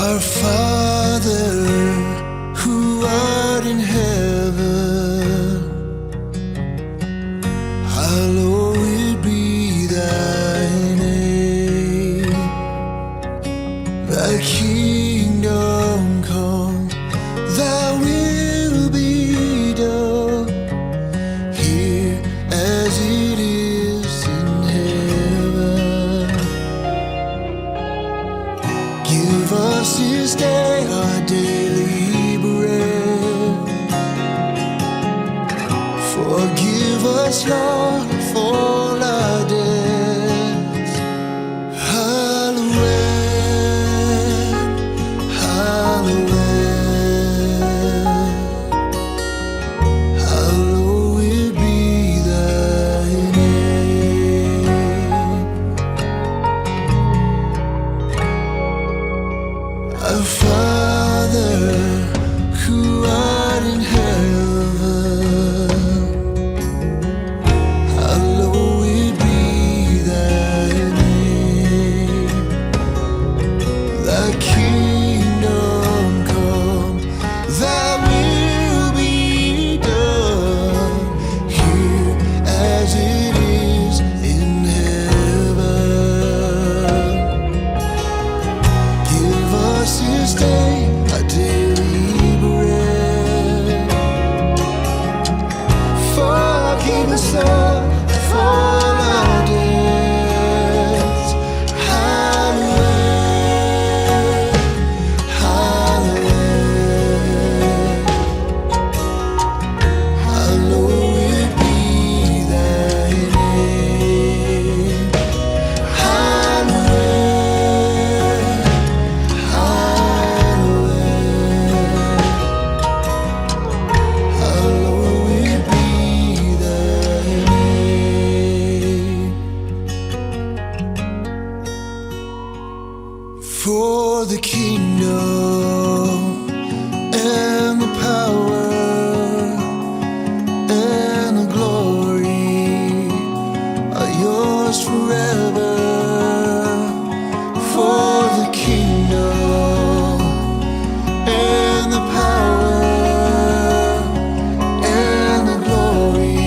Our Father, who art in heaven, hallowed be thy name. Thy kingdom come, thy will be done, here as it is in heaven. Give us this day our daily bread. Forgive us, Lord, for all our debts. Hallowed, hallowed, hallowed be thy name. Our Father, who art in heaven, hallowed be thy name. Thy kingdom come, thy will be done, here as it is in heaven. Give us this day our daily bread. Forgive us, Lord, for all our debts. Hallowed, hallowed, hallowed be thy name. Hallowed, hallowed be thy name. For the kingdom and the power and the glory are yours forever. For the kingdom and the power and the glory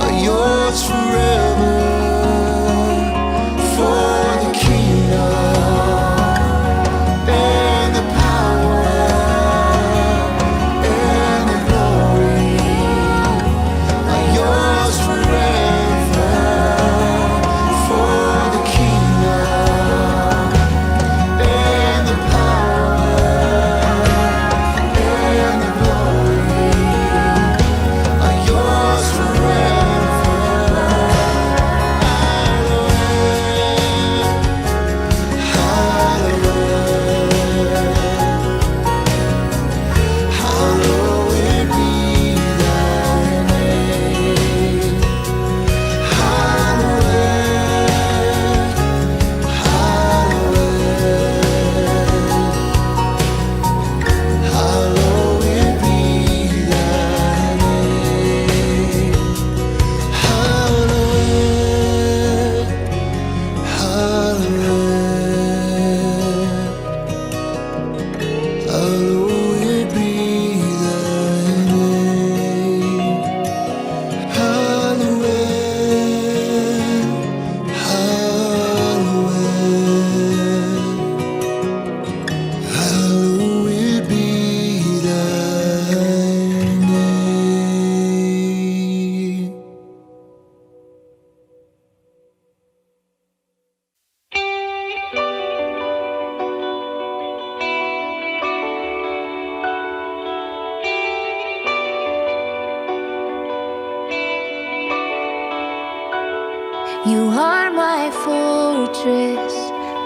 are yours forever. For the kingdom and the power and the glory are yours forever. For the kingdom and the power and the glory are yours forever. Hallowed be thy name. Hallowed, hallowed be thy name. Hallowed, hallowed be thy name. Hallowed, hallowed be thy name. You are my fortress,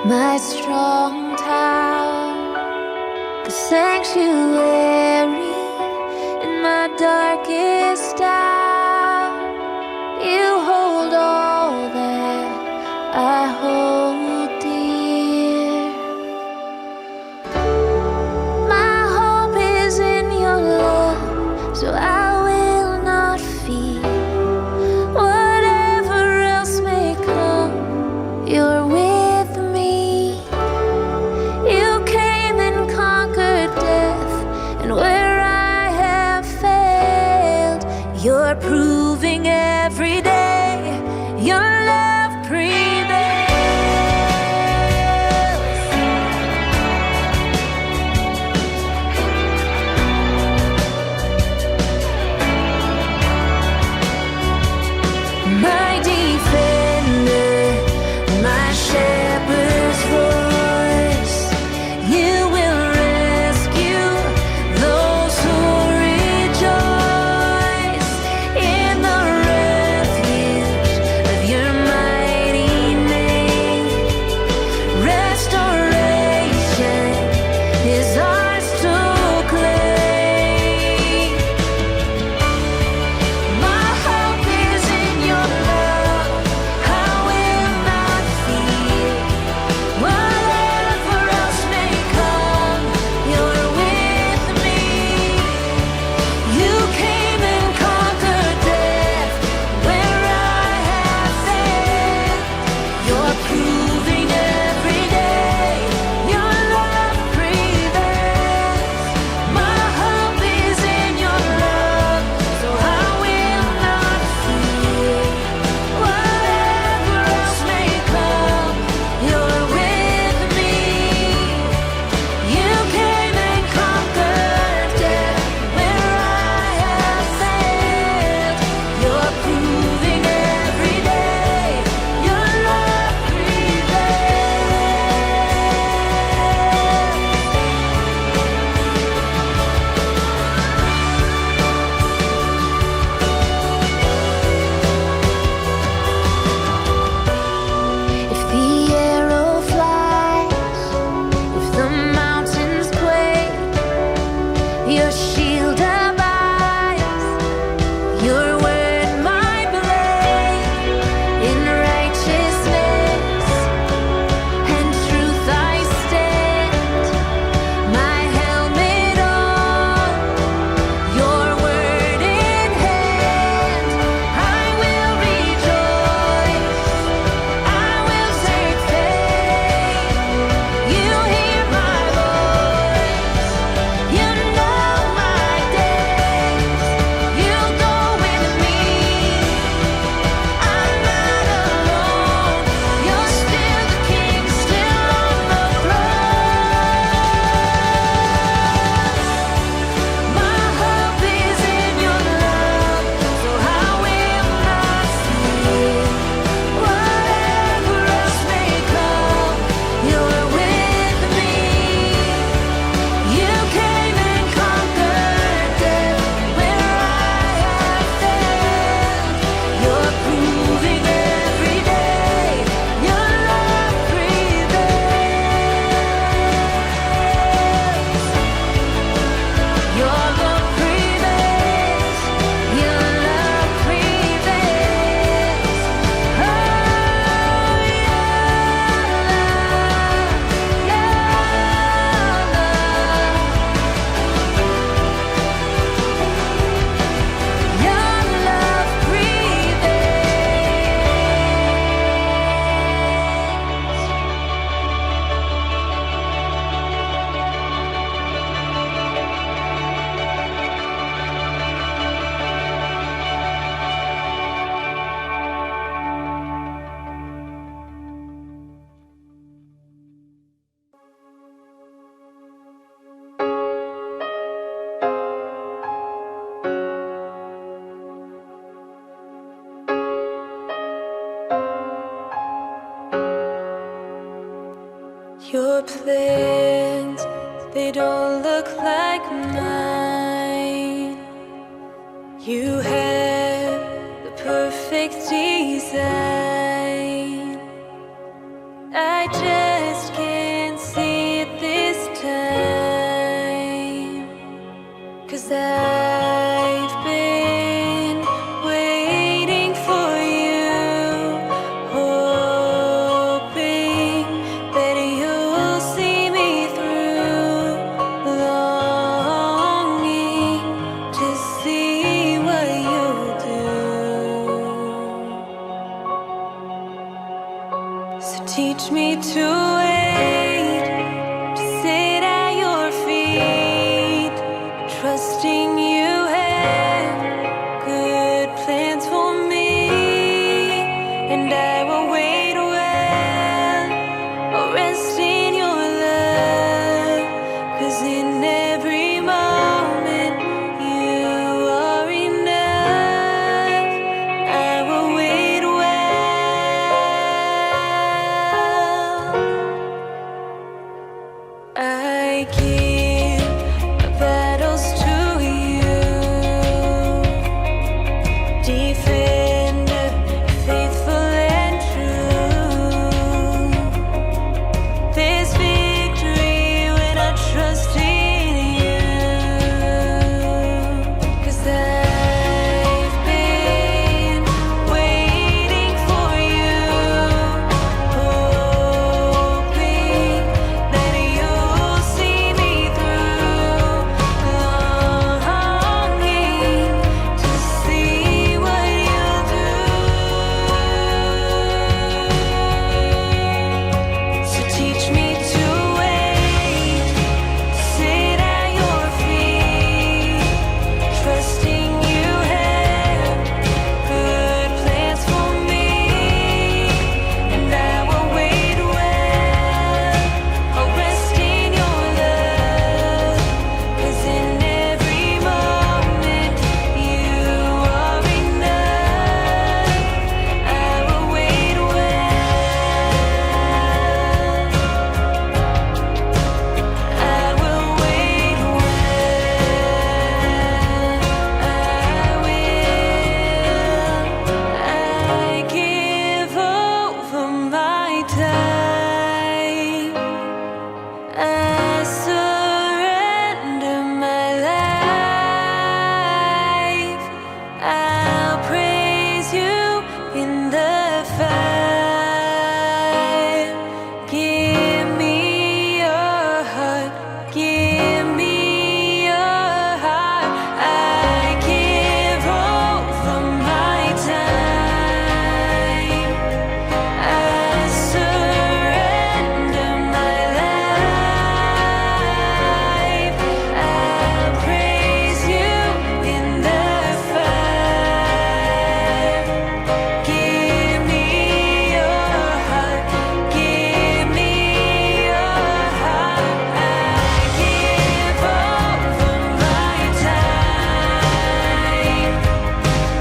my strong tower, the sanctuary in my darkest hour. You hold all that I hold dear. My hope is in your love, so I will not fear. Whatever else may come, you're with me. You Your plans, they don't look like mine. You have the perfect design. I just can't see it this time. 'Cause I've been waiting for you, hoping that you'll see me through, longing to see what you'll do. So teach me to wait, to sit at your feet, trusting you have good plans for me, and I will wait well, I'll rest in your love, 'cause in every moment you are enough. I will wait well. I give my battles to you, defender, faithful and true. There's victory when I trust in you, 'cause I've been waiting for you, hoping that you'll see me through, longing to see what you'll do. So teach me to wait, to sit at your feet, trusting you have good plans for me, and I will wait well, I'll rest in your love, 'cause in every moment you are enough. I will wait well, I will wait well, I give over my time, I surrender my life. I'll praise you in the fire. Give me your heart, give me your heart. I give over my time, I surrender my life. I'll praise you in the fire. Give me your heart, give me your heart. I give over my time,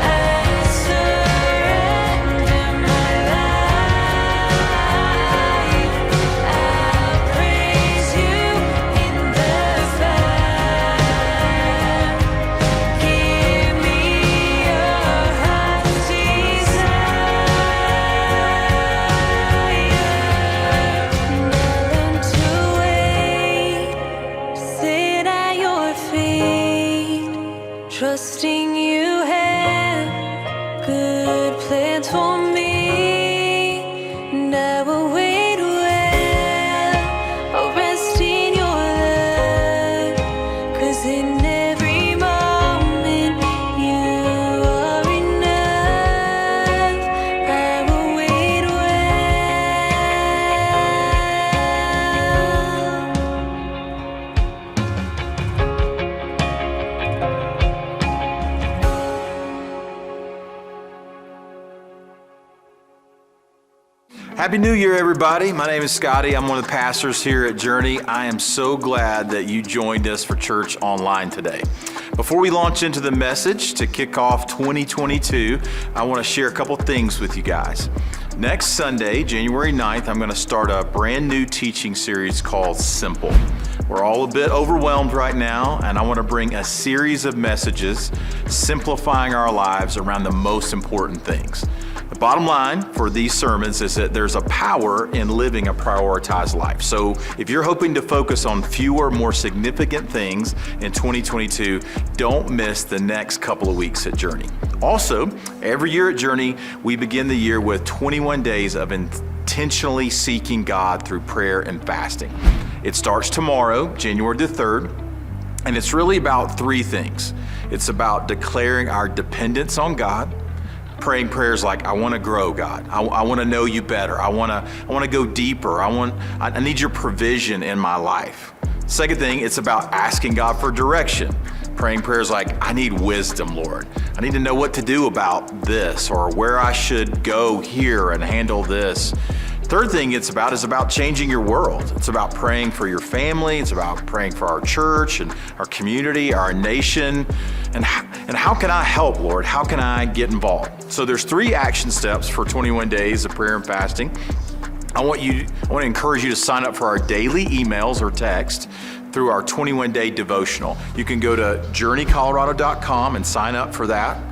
I surrender my life. I'll praise you in the fire. Give me your heart's desire. Learn to wait, to sit at your feet, trusting you have good plans for me, and I will wait well, I'll rest in your love, 'cause in every moment you are enough. I will wait Happy New Year, everybody. My name is Scotty. I'm one of the pastors here at Journey. I am so glad that you joined us for church online today. Before we launch into the message to kick off 2022, I want to share a couple things with you guys. Next Sunday, January 9th, I'm going to start a brand new teaching series called Simple. We're all a bit overwhelmed right now, and I want to bring a series of messages simplifying our lives around the most important things. The bottom line for these sermons is that there's a power in living a prioritized life. So if you're hoping to focus on fewer, more significant things in 2022, don't miss the next couple of weeks at Journey. Also, every year at Journey, we begin the year with 21 days of intentionally seeking God through prayer and fasting. It starts tomorrow, January the 3rd, and it's really about three things. It's about declaring our dependence on God, praying prayers like, I want to grow, God. I want to know you better. I want to go deeper. I need your provision in my life. Second thing, it's about asking God for direction. Praying prayers like, I need wisdom, Lord. I need to know what to do about this, or where I should go here and handle this. Third thing is about changing your world. It's about praying for your family. It's about praying for our church and our community, our nation. And how can I help, Lord? How can I get involved? So there's 3 action steps for 21 days of prayer and fasting. I want to encourage you to sign up for our daily emails or text through our 21-day devotional. You can go to journeycolorado.com and sign up for that.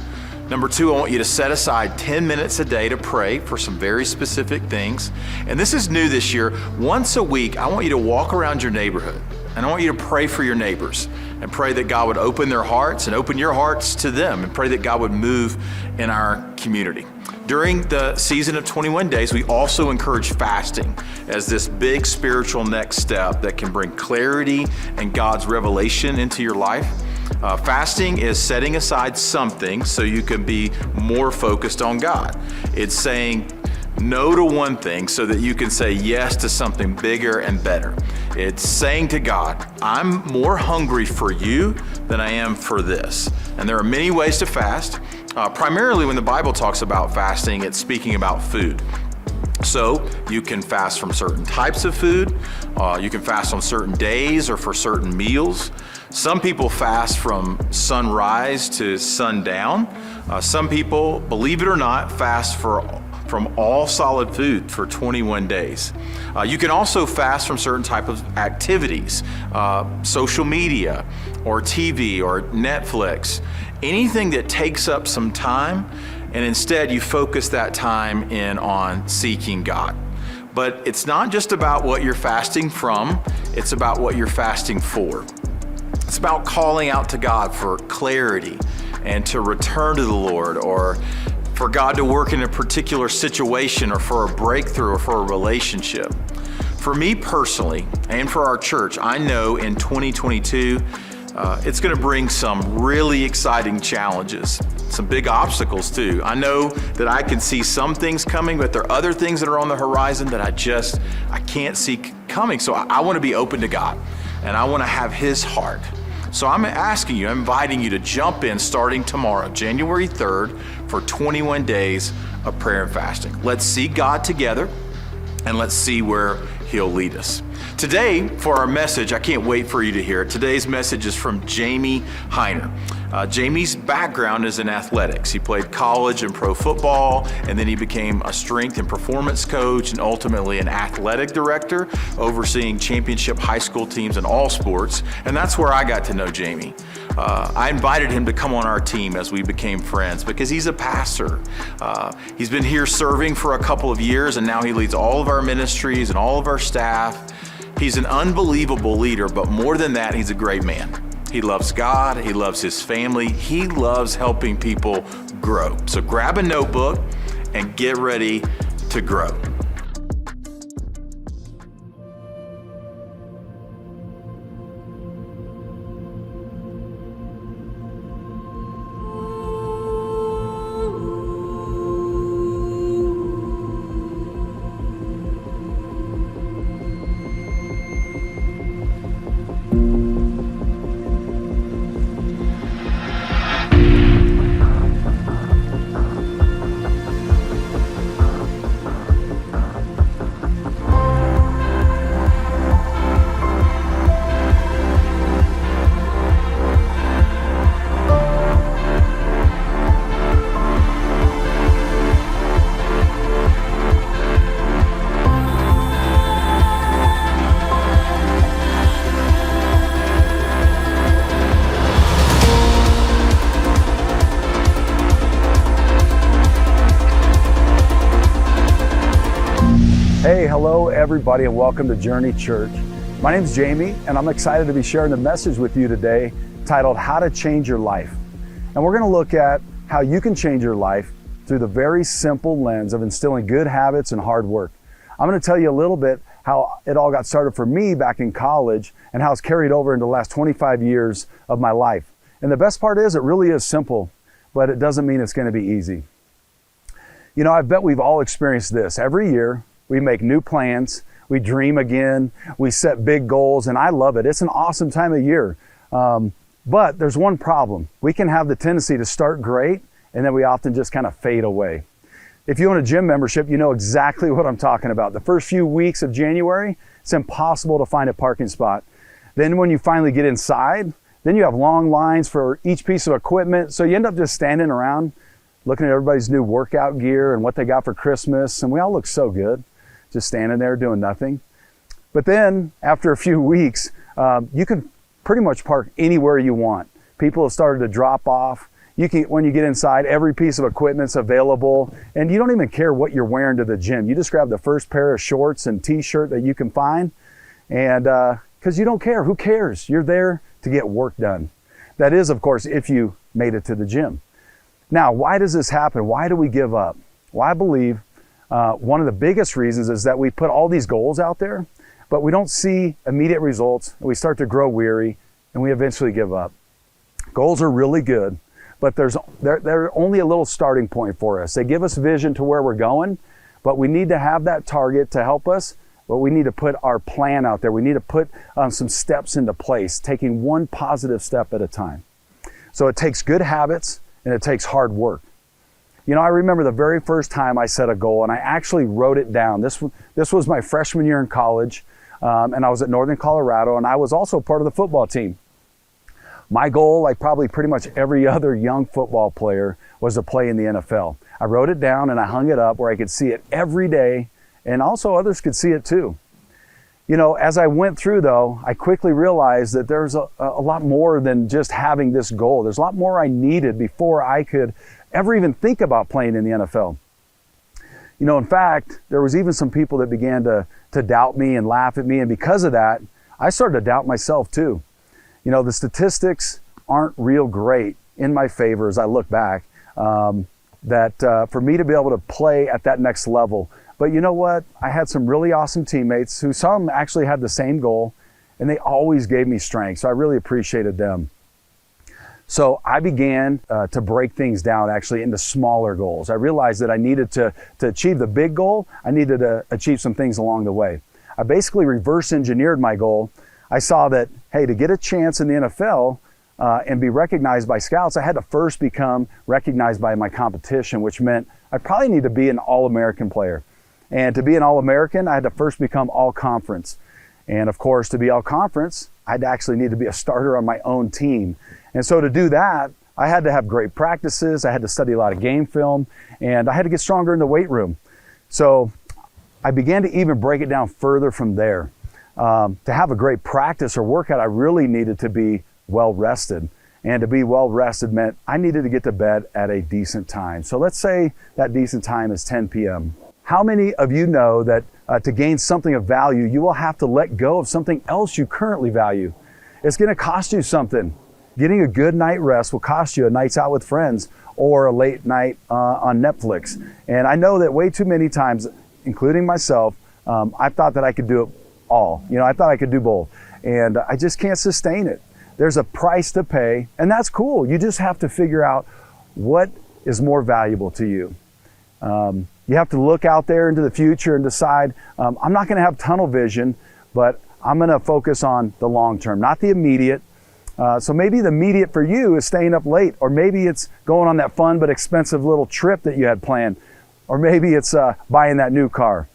Number 2, I want you to set aside 10 minutes a day to pray for some very specific things. And this is new this year. Once a week, I want you to walk around your neighborhood, and I want you to pray for your neighbors and pray that God would open their hearts and open your hearts to them, and pray that God would move in our community. During the season of 21 days, we also encourage fasting as this big spiritual next step that can bring clarity and God's revelation into your life. Fasting is setting aside something so you can be more focused on God. It's saying no to one thing so that you can say yes to something bigger and better. It's saying to God, I'm more hungry for you than I am for this. And there are many ways to fast. Primarily when the Bible talks about fasting, it's speaking about food. So you can fast from certain types of food. You can fast on certain days or for certain meals. Some people fast from sunrise to sundown. Some people, believe it or not, fast from all solid food for 21 days. You can also fast from certain type of activities, social media or TV or Netflix, anything that takes up some time, and instead you focus that time in on seeking God. But it's not just about what you're fasting from, it's about what you're fasting for. It's about calling out to God for clarity and to return to the Lord, or for God to work in a particular situation, or for a breakthrough, or for a relationship. For me personally, and for our church, I know in 2022, it's going to bring some really exciting challenges, some big obstacles too. I know that I can see some things coming, but there are other things that are on the horizon that I can't see coming. So I want to be open to God, and I want to have His heart. So I'm inviting you to jump in starting tomorrow, January 3rd, for 21 days of prayer and fasting. Let's see God together, and let's see where He'll lead us. Today, for our message, I can't wait for you to hear it. Today's message is from Jamie Heiner. Jamie's background is in athletics. He played college and pro football, and then he became a strength and performance coach, and ultimately an athletic director, overseeing championship high school teams in all sports. And that's where I got to know Jamie. I invited him to come on our team as we became friends because he's a pastor. He's been here serving for a couple of years, and now he leads all of our ministries and all of our staff. He's an unbelievable leader, but more than that, he's a great man. He loves God, he loves his family, he loves helping people grow. So grab a notebook and get ready to grow. everybody, and welcome to Journey Church. My name is Jamie, and I'm excited to be sharing the message with you today titled How to Change Your Life. And we're going to look at how you can change your life through the very simple lens of instilling good habits and hard work. I'm going to tell you a little bit how it all got started for me back in college and how it's carried over into the last 25 years of my life. And the best part is it really is simple, but it doesn't mean it's going to be easy. You know, I bet we've all experienced this. Every year, we make new plans, we dream again, we set big goals, and I love it. It's an awesome time of year. But there's one problem. We can have the tendency to start great, and then we often just kind of fade away. If you own a gym membership, you know exactly what I'm talking about. The first few weeks of January, it's impossible to find a parking spot. Then when you finally get inside, then you have long lines for each piece of equipment, so you end up just standing around looking at everybody's new workout gear and what they got for Christmas, and we all look so good, just standing there doing nothing. But then, after a few weeks, you can pretty much park anywhere you want. People have started to drop off. When you get inside, every piece of equipment's available, and you don't even care what you're wearing to the gym. You just grab the first pair of shorts and t-shirt that you can find, and because you don't care. Who cares? You're there to get work done. That is, of course, if you made it to the gym. Now, why does this happen? Why do we give up? Well, I believe one of the biggest reasons is that we put all these goals out there, but we don't see immediate results, and we start to grow weary, and we eventually give up. Goals are really good, but they're only a little starting point for us. They give us vision to where we're going, but we need to have that target to help us, but we need to put our plan out there. We need to put some steps into place, taking one positive step at a time. So it takes good habits, and it takes hard work. You know, I remember the very first time I set a goal, and I actually wrote it down. This was my freshman year in college, and I was at Northern Colorado, and I was also part of the football team. My goal, like probably pretty much every other young football player, was to play in the NFL. I wrote it down and I hung it up where I could see it every day, and also others could see it too. You know, as I went through though, I quickly realized that there's a lot more than just having this goal. There's a lot more I needed before I could ever even think about playing in the NFL. You know, in fact, there was even some people that began to doubt me and laugh at me, and because of that, I started to doubt myself too. You know, the statistics aren't real great in my favor as I look back, for me to be able to play at that next level. But you know what? I had some really awesome teammates who some actually had the same goal, and they always gave me strength. So I really appreciated them. So I began to break things down actually into smaller goals. I realized that I needed to achieve the big goal, I needed to achieve some things along the way. I basically reverse engineered my goal. I saw that, hey, to get a chance in the NFL and be recognized by scouts, I had to first become recognized by my competition, which meant I probably need to be an All-American player. And to be an All-American, I had to first become All-Conference. And of course, to be All-Conference, I'd actually need to be a starter on my own team. And so to do that, I had to have great practices, I had to study a lot of game film, and I had to get stronger in the weight room. So I began to even break it down further from there. To have a great practice or workout, I really needed to be well rested. And to be well rested meant I needed to get to bed at a decent time. So let's say that decent time is 10 p.m. How many of you know that to gain something of value, you will have to let go of something else you currently value? It's going to cost you something. Getting a good night rest will cost you a night's out with friends or a late night on Netflix. And I know that way too many times, including myself, I thought that I could do it all. You know, I thought I could do both. And I just can't sustain it. There's a price to pay, and that's cool. You just have to figure out what is more valuable to you. You have to look out there into the future and decide, I'm not going to have tunnel vision, but I'm going to focus on the long term, not the immediate. So maybe the immediate for you is staying up late, or maybe it's going on that fun but expensive little trip that you had planned, or maybe it's buying that new car.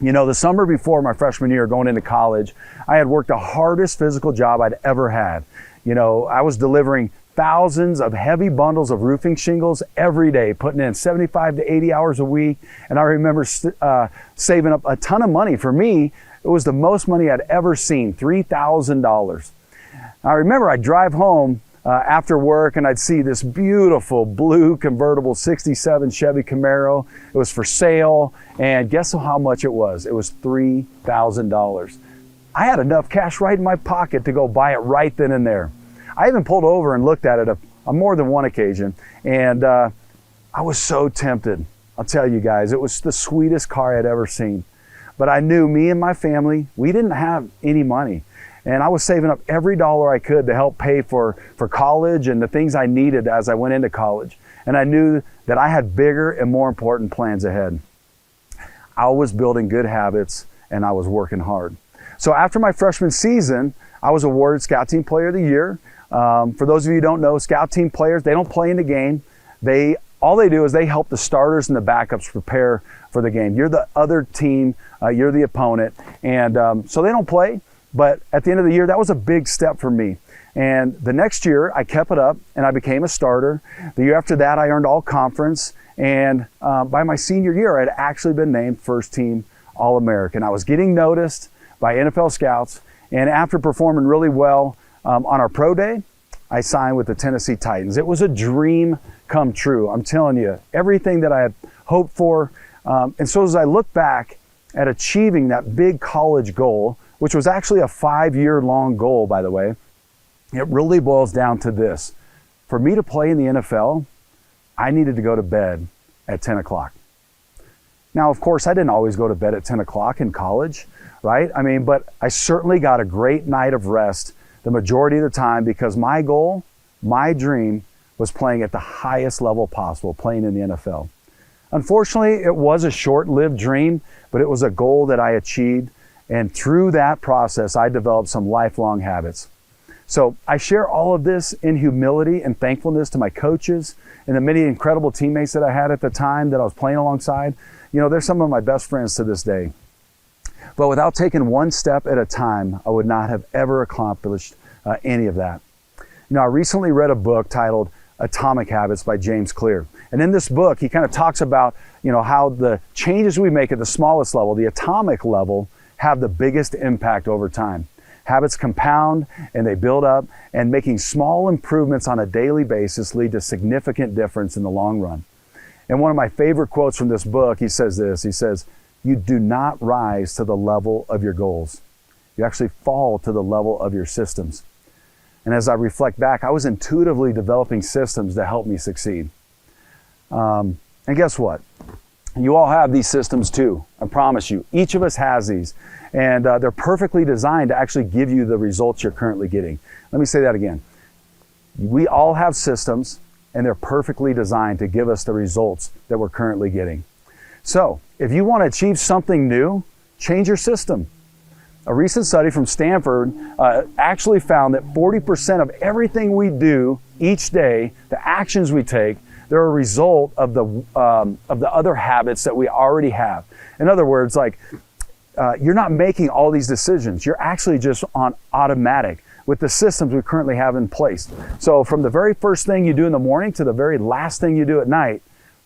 You know, the summer before my freshman year going into college, I had worked the hardest physical job I'd ever had. You know, I was delivering thousands of heavy bundles of roofing shingles every day, putting in 75 to 80 hours a week. And I remember saving up a ton of money. For me, it was the most money I'd ever seen, $3,000. I remember I'd drive home after work, and I'd see this beautiful blue convertible 67 Chevy Camaro. It was for sale, and guess how much it was? It was $3,000. I had enough cash right in my pocket to go buy it right then and there. I even pulled over and looked at it on more than one occasion, and I was so tempted. I'll tell you guys, it was the sweetest car I'd ever seen. But I knew me and my family, we didn't have any money. And I was saving up every dollar I could to help pay for college and the things I needed as I went into college. And I knew that I had bigger and more important plans ahead. I was building good habits and I was working hard. So after my freshman season, I was awarded Scout Team Player of the Year. For those of you who don't know, Scout Team players, they don't play in the game. All they do is they help the starters and the backups prepare for the game. You're the other team, you're the opponent, and so they don't play, but at the end of the year, that was a big step for me. And the next year, I kept it up, and I became a starter. The year after that, I earned all conference, and by my senior year, I had actually been named first team All-American. I was getting noticed by NFL scouts, and after performing really well on our pro day, I signed with the Tennessee Titans. It was a dream come true. I'm telling you, everything that I had hoped for. And so as I look back at achieving that big college goal, which was actually a 5-year-long goal, by the way, it really boils down to this. For me to play in the NFL, I needed to go to bed at 10 o'clock. Now, of course, I didn't always go to bed at 10 o'clock in college, right? But I certainly got a great night of rest the majority of the time because my goal, my dream, was playing at the highest level possible, playing in the NFL. Unfortunately, it was a short-lived dream, but it was a goal that I achieved, and through that process, I developed some lifelong habits. So I share all of this in humility and thankfulness to my coaches and the many incredible teammates that I had at the time that I was playing alongside. You know, they're some of my best friends to this day. But without taking one step at a time, I would not have ever accomplished any of that. You know, I recently read a book titled Atomic Habits by James Clear. And in this book, he kind of talks about, you know, how the changes we make at the smallest level, the atomic level, have the biggest impact over time. Habits compound and they build up, and making small improvements on a daily basis lead to significant difference in the long run. And one of my favorite quotes from this book, he says this, he says, "You do not rise to the level of your goals. You actually fall to the level of your systems." And as I reflect back, I was intuitively developing systems to help me succeed. And guess what? You all have these systems too. I promise you. Each of us has these. And they're perfectly designed to actually give you the results you're currently getting. Let me say that again. We all have systems, and they're perfectly designed to give us the results that we're currently getting. So if you want to achieve something new, change your system. A recent study from Stanford actually found that 40% of everything we do each day, the actions we take, they're a result of the other habits that we already have. In other words, like you're not making all these decisions. You're actually just on automatic with the systems we currently have in place. So from the very first thing you do in the morning to the very last thing you do at night,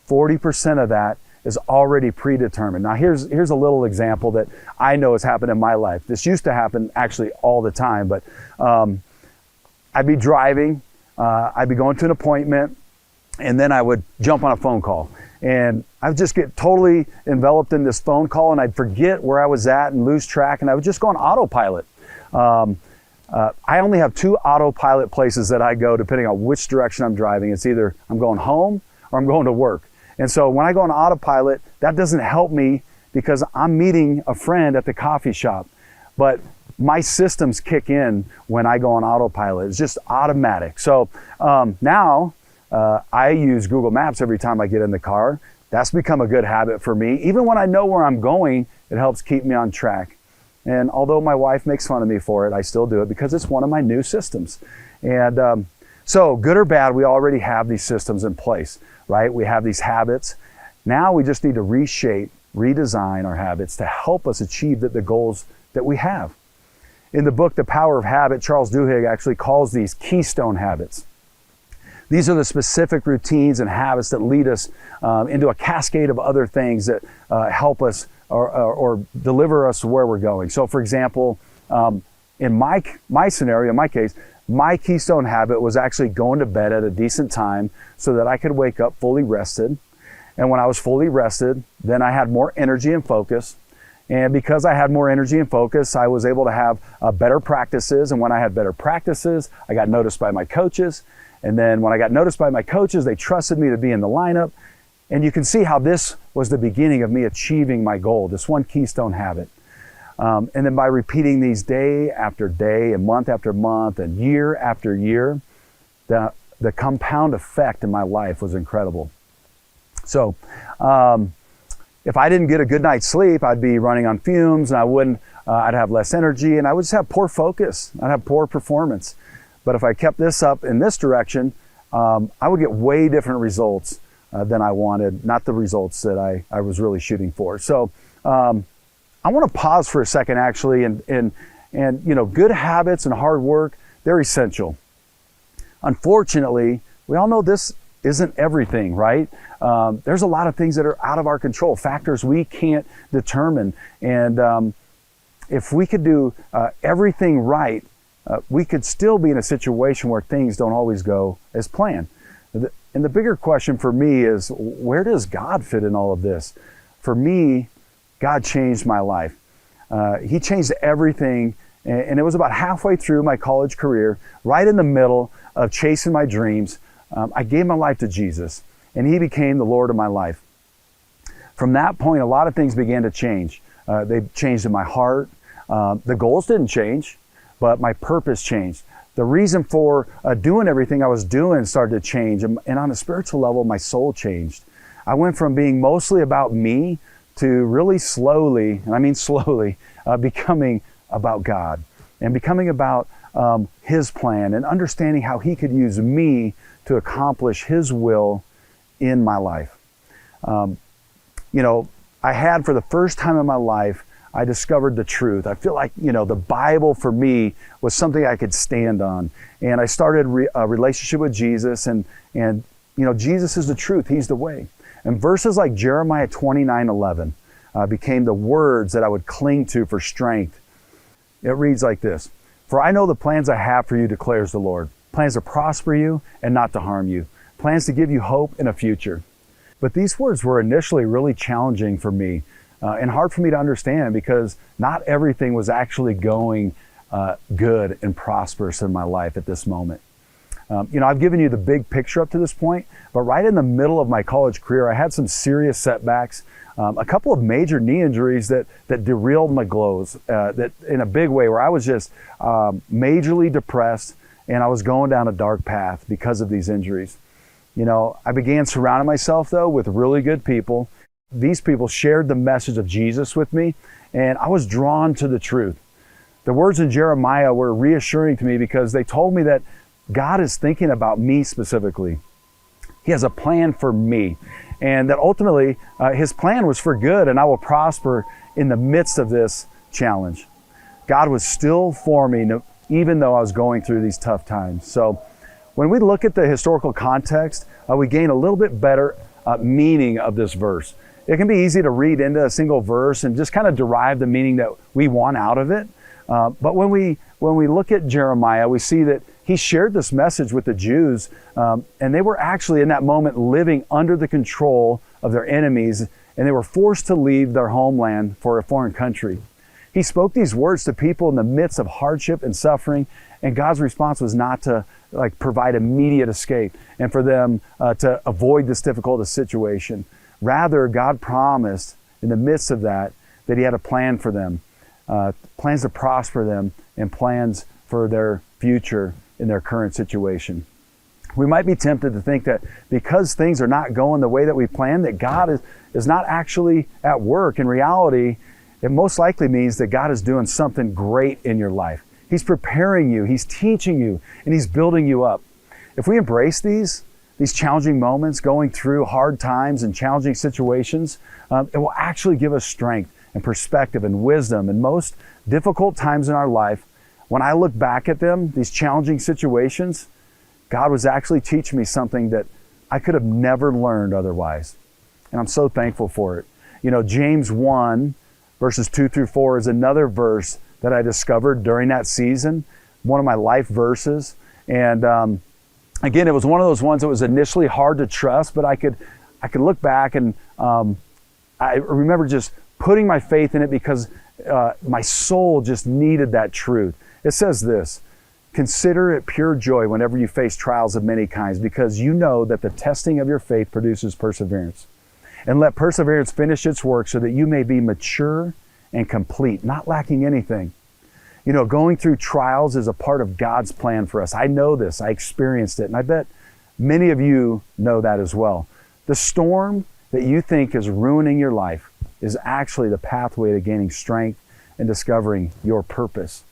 40% of that is already predetermined. Now here's a little example that I know has happened in my life. This used to happen actually all the time, but I'd be driving, I'd be going to an appointment, and then I would jump on a phone call. And I would just get totally enveloped in this phone call, and I'd forget where I was at and lose track, and I would just go on autopilot. I only have 2 autopilot places that I go depending on which direction I'm driving. It's either I'm going home or I'm going to work. And so when I go on autopilot, that doesn't help me because I'm meeting a friend at the coffee shop. But my systems kick in when I go on autopilot. It's just automatic. So now I use Google Maps every time I get in the car. That's become a good habit for me. Even when I know where I'm going, it helps keep me on track. And although my wife makes fun of me for it, I still do it because it's one of my new systems. And so good or bad, we already have these systems in place, right? We have these habits. Now we just need to reshape, redesign our habits to help us achieve the goals that we have. In the book, The Power of Habit, Charles Duhigg actually calls these keystone habits. These are the specific routines and habits that lead us into a cascade of other things that help us or deliver us to where we're going. So for example, in my scenario, in my case, my keystone habit was actually going to bed at a decent time so that I could wake up fully rested. And when I was fully rested, then I had more energy and focus. And because I had more energy and focus, I was able to have better practices. And when I had better practices, I got noticed by my coaches. And then when I got noticed by my coaches, they trusted me to be in the lineup. And you can see how this was the beginning of me achieving my goal, this one keystone habit. And then by repeating these day after day and month after month and year after year, the compound effect in my life was incredible. So if I didn't get a good night's sleep, I'd be running on fumes, and I'd have less energy, and I would just have poor focus. I'd have poor performance. But if I kept this up in this direction, I would get way different results than I wanted, not the results that I was really shooting for. So I want to pause for a second, actually, and good habits and hard work, they're essential. Unfortunately, we all know this isn't everything, right? There's a lot of things that are out of our control, factors we can't determine. And if we could do everything right, we could still be in a situation where things don't always go as planned. And the bigger question for me is, where does God fit in all of this? For me, God changed my life. He changed everything, and it was about halfway through my college career, right in the middle of chasing my dreams. I gave my life to Jesus, and He became the Lord of my life. From that point, a lot of things began to change. They changed in my heart. The goals didn't change, but my purpose changed. The reason for doing everything I was doing started to change, and on a spiritual level, my soul changed. I went from being mostly about me to really slowly, and I mean slowly, becoming about God and becoming about His plan and understanding how He could use me to accomplish His will in my life. I had, for the first time in my life, I discovered the truth. I feel like, the Bible for me was something I could stand on. And I started a relationship with Jesus, and Jesus is the truth. He's the way. And verses like Jeremiah 29:11 became the words that I would cling to for strength. It reads like this: "For I know the plans I have for you, declares the Lord. Plans to prosper you and not to harm you. Plans to give you hope and a future." But these words were initially really challenging for me and hard for me to understand, because not everything was actually going good and prosperous in my life at this moment. I've given you the big picture up to this point, but right in the middle of my college career, I had some serious setbacks, a couple of major knee injuries that derailed my goals, that in a big way, where I was just majorly depressed, and I was going down a dark path because of these injuries. I began surrounding myself, though, with really good people. These people shared the message of Jesus with me, and I was drawn to the truth. The words in Jeremiah were reassuring to me because they told me that God is thinking about me specifically. He has a plan for me, and that ultimately His plan was for good, and I will prosper in the midst of this challenge. God was still for me, even though I was going through these tough times. So when we look at the historical context, we gain a little bit better meaning of this verse. It can be easy to read into a single verse and just kind of derive the meaning that we want out of it. But when we look at Jeremiah, we see that he shared this message with the Jews, and they were actually in that moment living under the control of their enemies, and they were forced to leave their homeland for a foreign country. He spoke these words to people in the midst of hardship and suffering, and God's response was not to provide immediate escape and for them to avoid this difficult situation. Rather, God promised in the midst of that He had a plan for them, plans to prosper them, and plans for their future in their current situation. We might be tempted to think that because things are not going the way that we planned, that God is not actually at work. In reality, it most likely means that God is doing something great in your life. He's preparing you, He's teaching you, and He's building you up. If we embrace these challenging moments, going through hard times and challenging situations, it will actually give us strength and perspective and wisdom. In most difficult times in our life, when I look back at them, these challenging situations, God was actually teaching me something that I could have never learned otherwise. And I'm so thankful for it. James 1, verses 2 through 4 is another verse that I discovered during that season one of my life verses. And again, it was one of those ones that was initially hard to trust, but I could look back and I remember just putting my faith in it because my soul just needed that truth. It says this: consider it pure joy whenever you face trials of many kinds, because you know that the testing of your faith produces perseverance. And let perseverance finish its work so that you may be mature and complete, not lacking anything. You know, going through trials is a part of God's plan for us. I know this, I experienced it, and I bet many of you know that as well. The storm that you think is ruining your life is actually the pathway to gaining strength and discovering your purpose.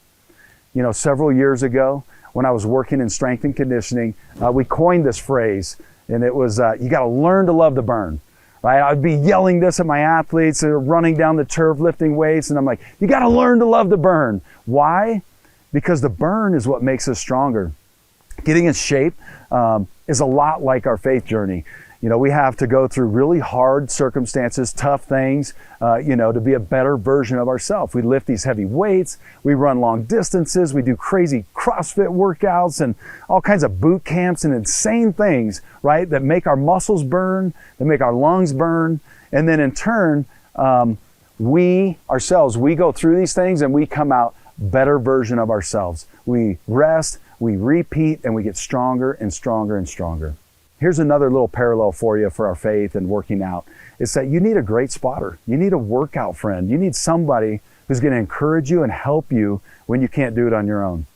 You know, several years ago, when I was working in strength and conditioning, we coined this phrase, and it was, you got to learn to love the burn. Right? I'd be yelling this at my athletes that are running down the turf, lifting weights, and I'm like, you got to learn to love the burn. Why? Because the burn is what makes us stronger. Getting in shape is a lot like our faith journey. You know, we have to go through really hard circumstances, tough things, to be a better version of ourselves. We lift these heavy weights, we run long distances, we do crazy CrossFit workouts and all kinds of boot camps and insane things, right, that make our muscles burn, that make our lungs burn. And then in turn, we go through these things and we come out better version of ourselves. We rest, we repeat, and we get stronger and stronger and stronger. Here's another little parallel for you for our faith and working out. It's that you need a great spotter. You need a workout friend. You need somebody who's going to encourage you and help you when you can't do it on your own.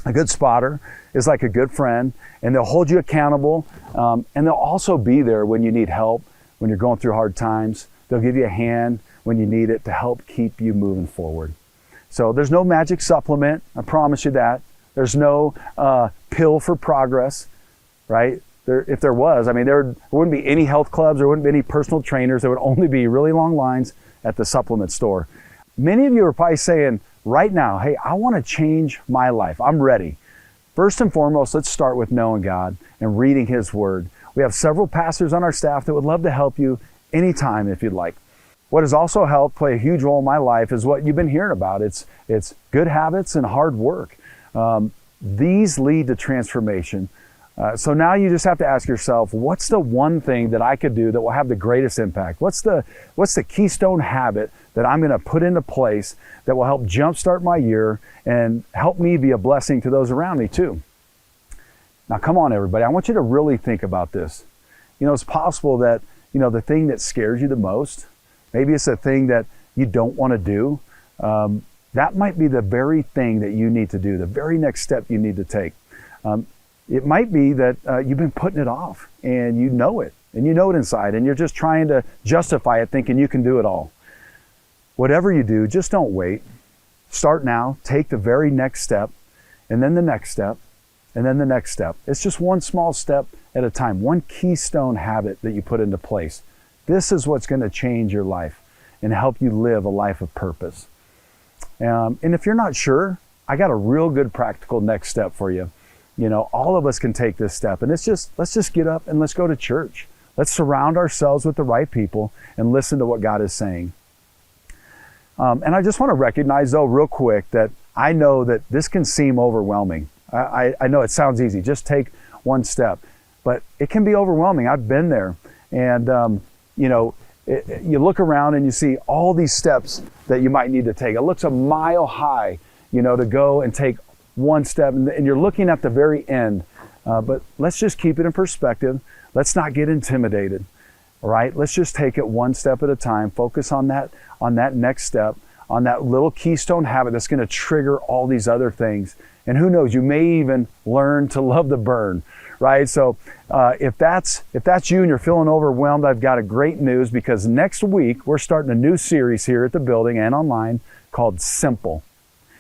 A good spotter is like a good friend, and they'll hold you accountable, and they'll also be there when you need help, when you're going through hard times. They'll give you a hand when you need it to help keep you moving forward. So there's no magic supplement, I promise you that. There's no pill for progress, right? If there was, there wouldn't be any health clubs, there wouldn't be any personal trainers, there would only be really long lines at the supplement store. Many of you are probably saying right now, hey, I want to change my life. I'm ready. First and foremost, let's start with knowing God and reading His Word. We have several pastors on our staff that would love to help you anytime if you'd like. What has also helped play a huge role in my life is what you've been hearing about. It's good habits and hard work. These lead to transformation. So now you just have to ask yourself, what's the one thing that I could do that will have the greatest impact? What's the keystone habit that I'm going to put into place that will help jumpstart my year and help me be a blessing to those around me too? Now, come on, everybody. I want you to really think about this. You know, it's possible that, the thing that scares you the most, maybe it's a thing that you don't want to do. That might be the very thing that you need to do, the very next step you need to take. It might be that you've been putting it off and you know it inside, and you're just trying to justify it thinking you can do it all. Whatever you do, just don't wait. Start now, take the very next step, and then the next step, and then the next step. It's just one small step at a time, one keystone habit that you put into place. This is what's going to change your life and help you live a life of purpose. And if you're not sure, I got a real good practical next step for you. All of us can take this step, and let's just get up and let's go to church. Let's surround ourselves with the right people and listen to what God is saying. And I just want to recognize, though, real quick, that I know that this can seem overwhelming. I know it sounds easy, just take one step, but it can be overwhelming. I've been there, and you look around and you see all these steps that you might need to take. It looks a mile high, to go and take one step, and you're looking at the very end. But let's just keep it in perspective. Let's not get intimidated. All right? Let's just take it one step at a time. Focus on that next step, on that little keystone habit that's going to trigger all these other things. And who knows, you may even learn to love the burn, right? So if that's you and you're feeling overwhelmed, I've got a great news, because next week we're starting a new series here at the building and online called Simple.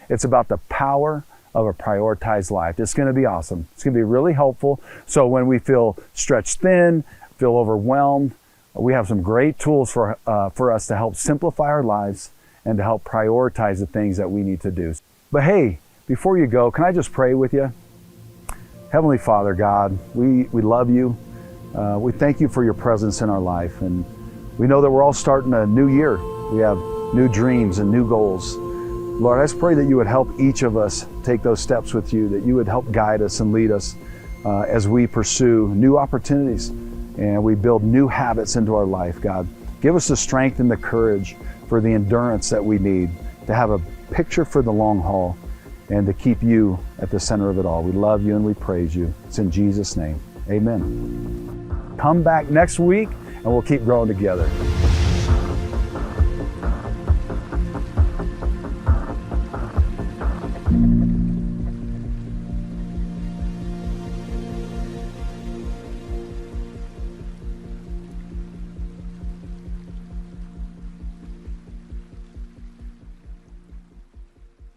It's about the power of a prioritized life. It's going to be awesome. It's going to be really helpful. So when we feel stretched thin, feel overwhelmed, we have some great tools for us to help simplify our lives and to help prioritize the things that we need to do. But hey, before you go, can I just pray with you? Heavenly Father, God, we love you. We thank you for your presence in our life. And we know that we're all starting a new year. We have new dreams and new goals. Lord, I just pray that you would help each of us take those steps with you, that you would help guide us and lead us as we pursue new opportunities and we build new habits into our life, God. Give us the strength and the courage for the endurance that we need to have a picture for the long haul and to keep you at the center of it all. We love you and we praise you. It's in Jesus' name. Amen. Come back next week and we'll keep growing together.